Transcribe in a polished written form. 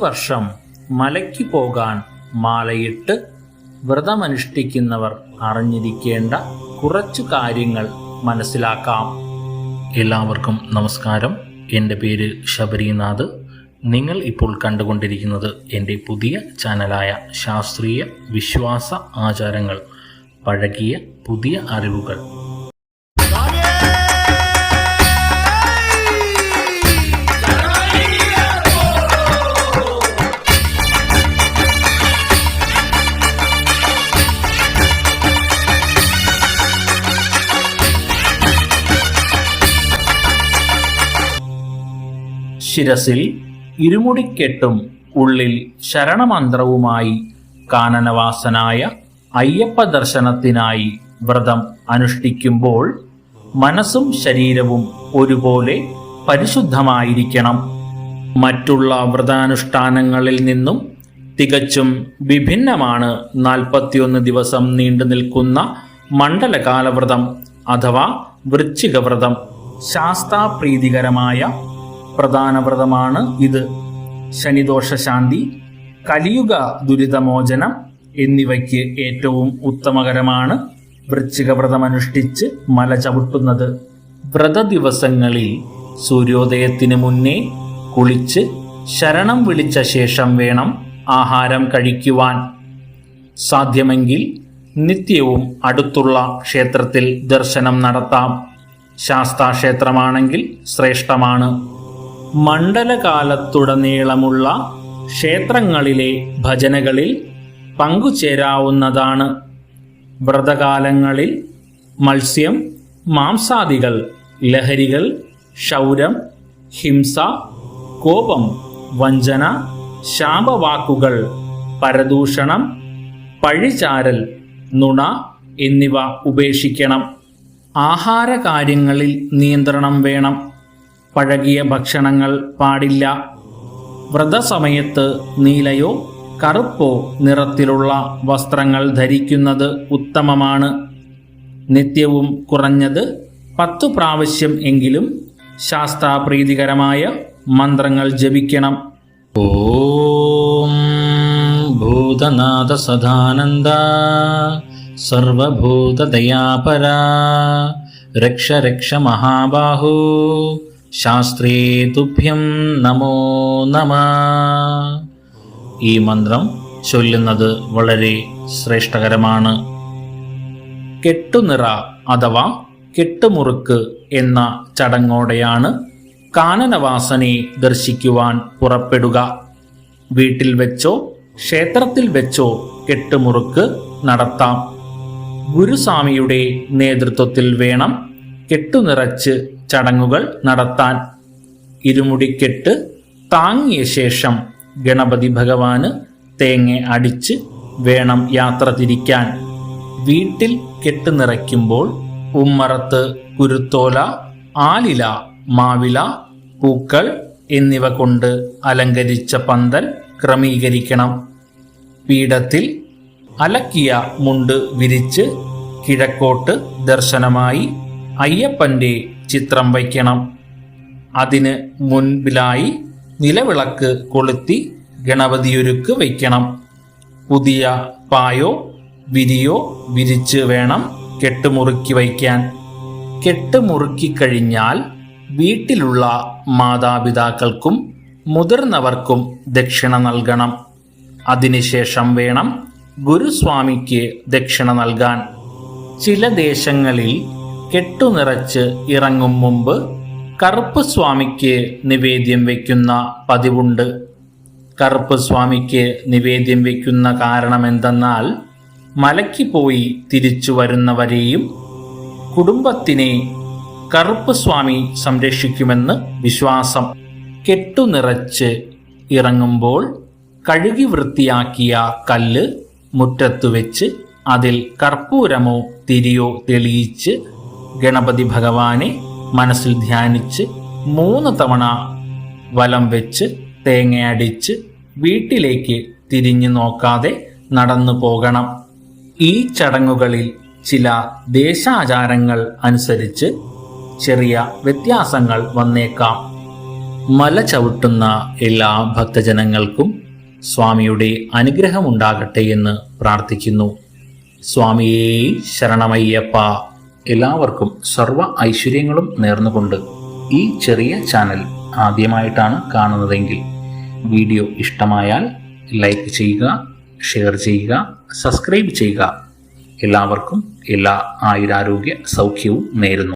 വർഷം മലയ്ക്ക് പോകാൻ മാലയിട്ട് വ്രതമനുഷ്ഠിക്കുന്നവർ അറിഞ്ഞിരിക്കേണ്ട കുറച്ചു കാര്യങ്ങൾ മനസ്സിലാക്കാം. എല്ലാവർക്കും നമസ്കാരം. എൻ്റെ പേര് ശബരിനാഥ്. നിങ്ങൾ ഇപ്പോൾ കണ്ടുകൊണ്ടിരിക്കുന്നത് എൻ്റെ പുതിയ ചാനലായ ശാസ്ത്രീയ വിശ്വാസ ആചാരങ്ങൾ, പഴകിയ പുതിയ അറിവുകൾ. ശിരസിൽ ഇരുമുടിക്കെട്ടും ഉള്ളിൽ ശരണമന്ത്രവുമായി കാനനവാസനായ അയ്യപ്പ ദർശനത്തിനായി വ്രതം അനുഷ്ഠിക്കുമ്പോൾ മനസ്സും ശരീരവും ഒരുപോലെ പരിശുദ്ധമായിരിക്കണം. മറ്റുള്ള വ്രതാനുഷ്ഠാനങ്ങളിൽ നിന്നും തികച്ചും വിഭിന്നമാണ് 41 ദിവസം നീണ്ടു നിൽക്കുന്ന മണ്ഡലകാലവ്രതം അഥവാ വൃശ്ചികവ്രതം. ശാസ്താപ്രീതികരമായ പ്രധാന വ്രതമാണ് ഇത്. ശനിദോഷശാന്തി, കലിയുഗ ദുരിതമോചനം എന്നിവയ്ക്ക് ഏറ്റവും ഉത്തമകരമാണ് വൃശ്ചികവ്രതമനുഷ്ഠിച്ച് മല ചവിട്ടുന്നത്. വ്രത ദിവസങ്ങളിൽ സൂര്യോദയത്തിന് മുന്നേ കുളിച്ച് ശരണം വിളിച്ച ശേഷം വേണം ആഹാരം കഴിക്കുവാൻ. സാധ്യമെങ്കിൽ നിത്യവും അടുത്തുള്ള ക്ഷേത്രത്തിൽ ദർശനം നടത്താം. ശാസ്താക്ഷേത്രമാണെങ്കിൽ ശ്രേഷ്ഠമാണ്. മണ്ഡലകാലത്തുടനീളമുള്ള ക്ഷേത്രങ്ങളിലെ ഭജനകളിൽ പങ്കുചേരാവുന്നതാണ്. വ്രതകാലങ്ങളിൽ മത്സ്യം, മാംസാദികൾ, ലഹരികൾ, ക്ഷൗരം, ഹിംസ, കോപം, വഞ്ചന, ശാപവാക്കുകൾ, പരദൂഷണം, പഴിചാരൽ, നുണ എന്നിവ ഉപേക്ഷിക്കണം. ആഹാരകാര്യങ്ങളിൽ നിയന്ത്രണം വേണം. പഴകിയ ഭക്ഷണങ്ങൾ പാടില്ല. വ്രതസമയത്ത് നീലയോ കറുപ്പോ നിറത്തിലുള്ള വസ്ത്രങ്ങൾ ധരിക്കുന്നത് ഉത്തമമാണ്. നിത്യവും കുറഞ്ഞത് 10 പ്രാവശ്യം എങ്കിലും ശാസ്താപ്രീതികരമായ മന്ത്രങ്ങൾ ജപിക്കണം. ഓം ഭൂതനാഥ സദാനന്ദ സർവഭൂതദയാപര രക്ഷ രക്ഷ മഹാബാഹോ ശാസ്ത്രേ തുഭ്യം നമോ നമഃ. ഈ മന്ത്രം ചൊല്ലുന്നത് വളരെ ശ്രേഷ്ഠകരമാണ്. കെട്ടുനിറ അഥവാ കെട്ടുമുറുക്ക് എന്ന ചടങ്ങോടെയാണ് കാനനവാസനെ ദർശിക്കുവാൻ പുറപ്പെടുക. വീട്ടിൽ വെച്ചോ ക്ഷേത്രത്തിൽ വെച്ചോ കെട്ടുമുറുക്ക് നടത്താം. ഗുരുസ്വാമിയുടെ നേതൃത്വത്തിൽ വേണം കെട്ടുനിറച്ച് ചടങ്ങുകൾ നടത്താൻ. ഇരുമുടിക്കെട്ട് താങ്ങിയ ശേഷം ഗണപതി ഭഗവാന് തേങ്ങ അടിച്ച് വേണം യാത്ര തിരിക്കാൻ. വീട്ടിൽ കെട്ട് നിറയ്ക്കുമ്പോൾ ഉമ്മറത്ത് കുരുത്തോല, ആലില, മാവില, പൂക്കൾ എന്നിവ കൊണ്ട് അലങ്കരിച്ച പന്തൽ ക്രമീകരിക്കണം. പീഠത്തിൽ അലക്കിയ മുണ്ട് വിരിച്ച് കിഴക്കോട്ട് ദർശനമായി അയ്യപ്പന്റെ ചിത്രം വയ്ക്കണം. അതിന് മുൻപിലായി നിലവിളക്ക് കൊളുത്തി ഗണപതിയൊരുക്ക് വയ്ക്കണം. പുതിയ പായോ വിരിയോ വിരിച്ച് വേണം കെട്ടുമുറുക്കി വയ്ക്കാൻ. കെട്ടുമുറുക്കി കഴിഞ്ഞാൽ വീട്ടിലുള്ള മാതാപിതാക്കൾക്കും മുതിർന്നവർക്കും ദക്ഷിണ നൽകണം. അതിനുശേഷം വേണം ഗുരുസ്വാമിക്ക് ദക്ഷിണ നൽകാൻ. ചില ദേശങ്ങളിൽ കെട്ടുനിറച്ച് ഇറങ്ങും മുമ്പ് കറുപ്പ് സ്വാമിക്ക് നിവേദ്യം വയ്ക്കുന്ന പതിവുണ്ട്. കറുപ്പ് സ്വാമിക്ക് നിവേദ്യം വയ്ക്കുന്ന കാരണമെന്തെന്നാൽ മലയ്ക്ക് പോയി തിരിച്ചു വരുന്നവരെയും കുടുംബത്തിനെ കറുപ്പ് സ്വാമി സംരക്ഷിക്കുമെന്ന് വിശ്വാസം. കെട്ടുനിറച്ച് ഇറങ്ങുമ്പോൾ കഴുകി വൃത്തിയാക്കിയ കല്ല് മുറ്റത്തു വെച്ച് അതിൽ കർപ്പൂരമോ തിരിയോ തെളിയിച്ച് ഗണപതി ഭഗവാനെ മനസ്സിൽ ധ്യാനിച്ച് 3 തവണ വലം വെച്ച് തേങ്ങയടിച്ച് വീട്ടിലേക്ക് തിരിഞ്ഞു നോക്കാതെ നടന്നു പോകണം. ഈ ചടങ്ങുകളിൽ ചില ദേശാചാരങ്ങൾ അനുസരിച്ച് ചെറിയ വ്യത്യാസങ്ങൾ വന്നേക്കാം. മല ചവിട്ടുന്ന എല്ലാ ഭക്തജനങ്ങൾക്കും സ്വാമിയുടെ അനുഗ്രഹമുണ്ടാകട്ടെ എന്ന് പ്രാർത്ഥിക്കുന്നു. സ്വാമിയേ ശരണമയ്യപ്പ. എല്ലാവർക്കും സർവ്വ ഐശ്വര്യങ്ങളും നേർന്നുകൊണ്ട് ഈ ചെറിയ ചാനൽ ആദ്യമായിട്ടാണ് കാണുന്നതെങ്കിൽ വീഡിയോ ഇഷ്ടമായാൽ ലൈക്ക് ചെയ്യുക, ഷെയർ ചെയ്യുക, സബ്സ്ക്രൈബ് ചെയ്യുക. എല്ലാവർക്കും എല്ലാ ആയുരാരോഗ്യ സൗഖ്യവും നേരുന്നു.